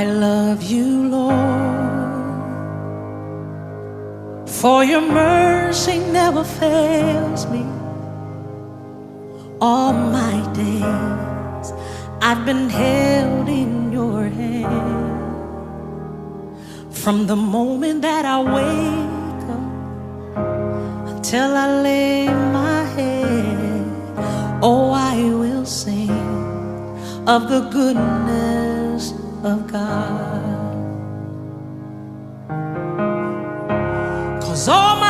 I love you, Lord, for your mercy never fails me. All my days I've been held in your hand. From the moment that I wake up until I lay my head, oh, I will sing of the goodness of God. 'Cause all my